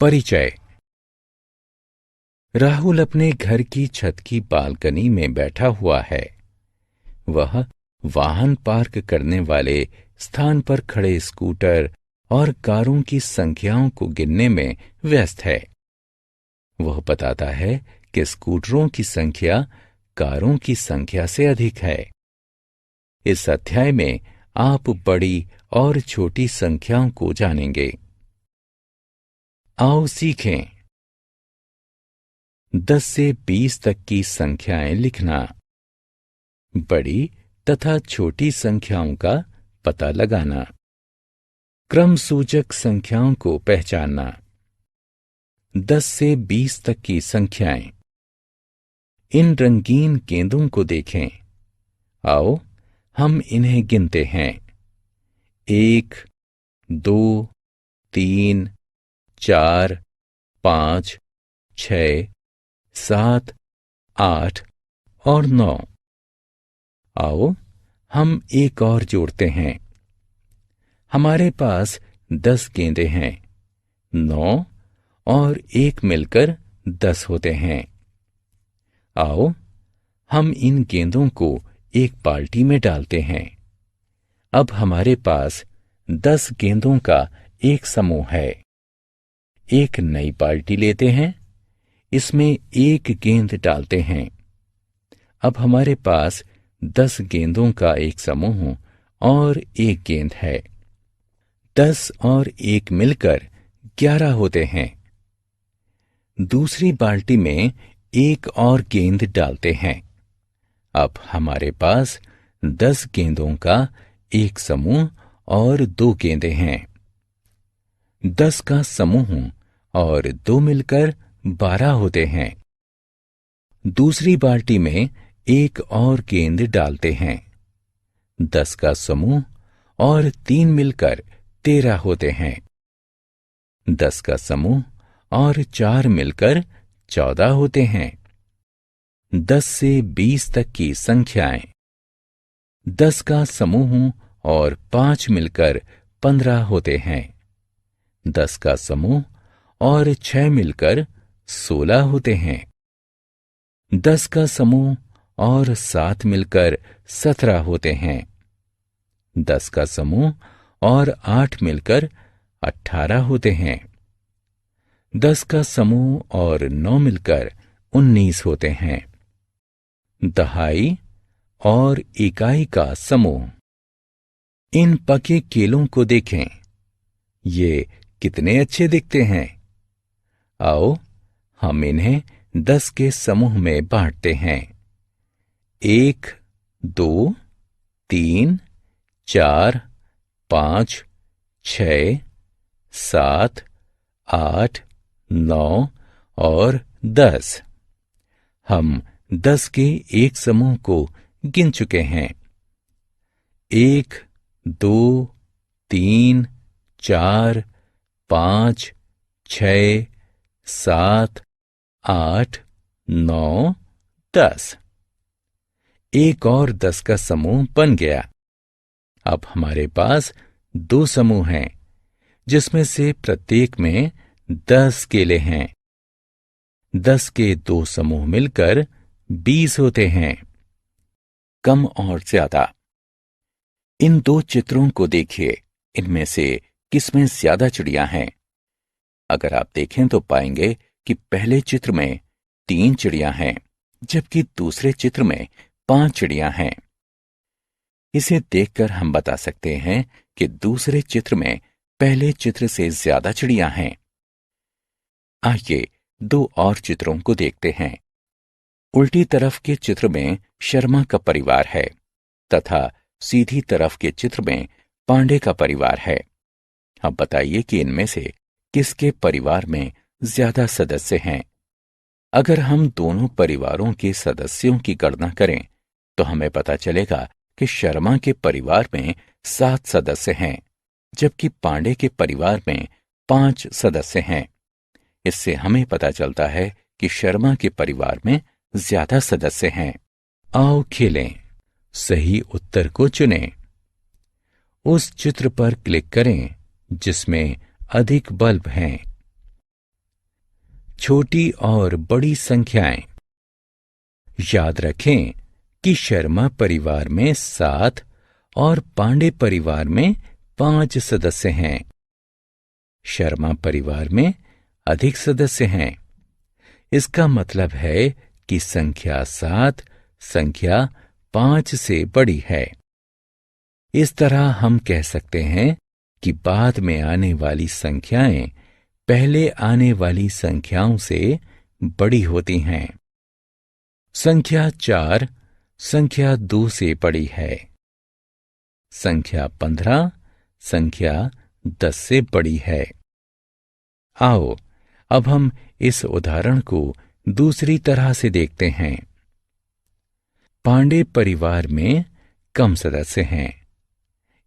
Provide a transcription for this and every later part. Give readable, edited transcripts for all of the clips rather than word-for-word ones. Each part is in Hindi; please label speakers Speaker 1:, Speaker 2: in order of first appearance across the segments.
Speaker 1: परिचय। राहुल अपने घर की छत की बालकनी में बैठा हुआ है। वह वाहन पार्क करने वाले स्थान पर खड़े स्कूटर और कारों की संख्याओं को गिनने में व्यस्त है। वह बताता है कि स्कूटरों की संख्या कारों की संख्या से अधिक है। इस अध्याय में आप बड़ी और छोटी संख्याओं को जानेंगे। आओ सीखें। 10 से 20 तक की संख्याएं लिखना। बड़ी तथा छोटी संख्याओं का पता लगाना। क्रम सूचक संख्याओं को पहचानना। 10 से 20 तक की संख्याएं। इन रंगीन गेंदों को देखें। आओ हम इन्हें गिनते हैं। 1, 2, 3, 4, 5, 6, 7, 8 और 9। आओ हम एक और जोड़ते हैं। हमारे पास 10 गेंदें हैं। 9 और 1 मिलकर 10 होते हैं। आओ हम इन गेंदों को एक बाल्टी में डालते हैं। अब हमारे पास 10 गेंदों का एक समूह है। एक नई बाल्टी लेते हैं। इसमें एक गेंद डालते हैं। अब हमारे पास 10 गेंदों का एक समूह और एक गेंद है। 10 और 1 मिलकर 11 होते हैं। दूसरी बाल्टी में एक और गेंद डालते हैं। अब हमारे पास 10 गेंदों का एक समूह और 2 गेंदें हैं। 10 का समूह और 2 मिलकर 12 होते हैं। दूसरी बाल्टी में एक और गेंद डालते हैं। 10 का समूह और 3 मिलकर 13 होते हैं। 10 का समूह और 4 मिलकर 14 होते हैं। 10 से 20 तक की संख्याएं। 10 का समूह और 5 मिलकर 15 होते हैं। 10 का समूह और 6 मिलकर 16 होते हैं। 10 का समूह और 7 मिलकर 17 होते हैं। 10 का समूह और 8 मिलकर 18 होते हैं। 10 का समूह और 9 मिलकर 19 होते हैं। दहाई और इकाई का समूह। इन पके केलों को देखें। ये कितने अच्छे दिखते हैं। आओ हम इन्हें 10 के समूह में बांटते हैं। 1, 2, 3, 4, 5, 6, 7, 8, 9 और 10। हम 10 के एक समूह को गिन चुके हैं। 1, 2, 3, 4, 5, 6, 7, 8, 9, 10। एक और 10 का समूह बन गया। अब हमारे पास 2 समूह हैं, जिसमें से प्रत्येक में 10 केले हैं। 10 के 2 समूह मिलकर 20 होते हैं। कम और ज्यादा। इन 2 चित्रों को देखिए। इनमें से किसमें ज्यादा चिड़िया हैं? अगर आप देखें तो पाएंगे कि पहले चित्र में 3 चिड़िया हैं, जबकि दूसरे चित्र में 5 चिड़िया हैं। इसे देखकर हम बता सकते हैं कि दूसरे चित्र में पहले चित्र से ज्यादा चिड़िया हैं। आइए 2 और चित्रों को देखते हैं। उल्टी तरफ के चित्र में शर्मा का परिवार है तथा सीधी तरफ के चित्र में पांडे का परिवार है। अब बताइए कि इनमें से किसके परिवार में ज्यादा सदस्य हैं। अगर हम दोनों परिवारों के सदस्यों की गणना करें तो हमें पता चलेगा कि शर्मा के परिवार में 7 सदस्य हैं, जबकि पांडे के परिवार में 5 सदस्य हैं। इससे हमें पता चलता है कि शर्मा के परिवार में ज्यादा सदस्य हैं। आओ खेलें। सही उत्तर को चुनें। उस चित्र पर क्लिक करें जिसमें अधिक बल्ब हैं। छोटी और बड़ी संख्याएं। याद रखें कि शर्मा परिवार में 7 और पांडे परिवार में 5 सदस्य हैं। शर्मा परिवार में अधिक सदस्य हैं। इसका मतलब है कि संख्या 7 संख्या 5 से बड़ी है। इस तरह हम कह सकते हैं कि बाद में आने वाली संख्याएं पहले आने वाली संख्याओं से बड़ी होती हैं। संख्या 4 संख्या 2 से बड़ी है। संख्या 15 संख्या 10 से बड़ी है। आओ अब हम इस उदाहरण को दूसरी तरह से देखते हैं। पांडे परिवार में कम सदस्य हैं।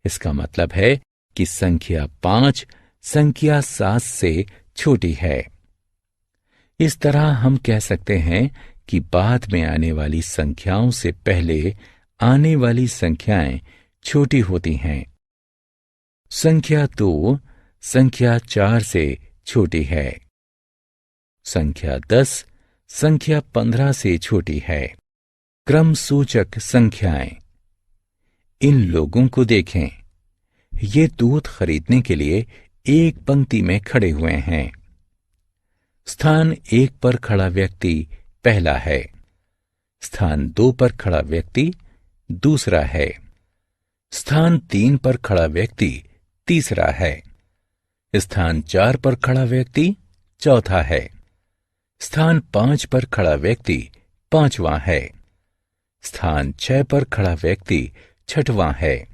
Speaker 1: इसका मतलब है कि संख्या 5 संख्या 7 से छोटी है। इस तरह हम कह सकते हैं कि बाद में आने वाली संख्याओं से पहले आने वाली संख्याएं छोटी होती हैं। संख्या 2 संख्या 4 से छोटी है। संख्या 10 संख्या 15 से छोटी है। क्रम सूचक संख्याएं। इन लोगों को देखें। ये दूध खरीदने के लिए एक पंक्ति में खड़े हुए हैं। स्थान 1 पर खड़ा व्यक्ति पहला है। स्थान 2 पर खड़ा व्यक्ति दूसरा है। स्थान 3 पर खड़ा व्यक्ति तीसरा है। स्थान 4 पर खड़ा व्यक्ति चौथा है। स्थान 5 पर खड़ा व्यक्ति पांचवां है। स्थान 6 पर खड़ा व्यक्ति छठवां है।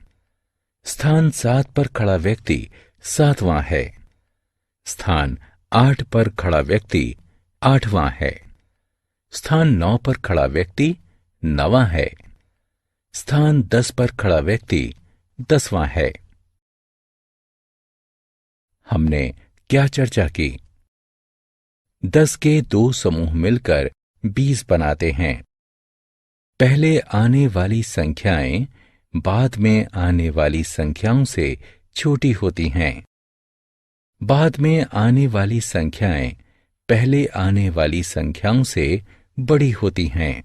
Speaker 1: स्थान 7 पर खड़ा व्यक्ति सातवां है। स्थान 8 पर खड़ा व्यक्ति आठवां है। स्थान 9 पर खड़ा व्यक्ति नवां है। स्थान 10 पर खड़ा व्यक्ति 10वां है। हमने क्या चर्चा की? 10 के 2 समूह मिलकर 20 बनाते हैं। पहले आने वाली संख्याएं बाद में आने वाली संख्याओं से छोटी होती हैं। बाद में आने वाली संख्याएं पहले आने वाली संख्याओं से बड़ी होती हैं।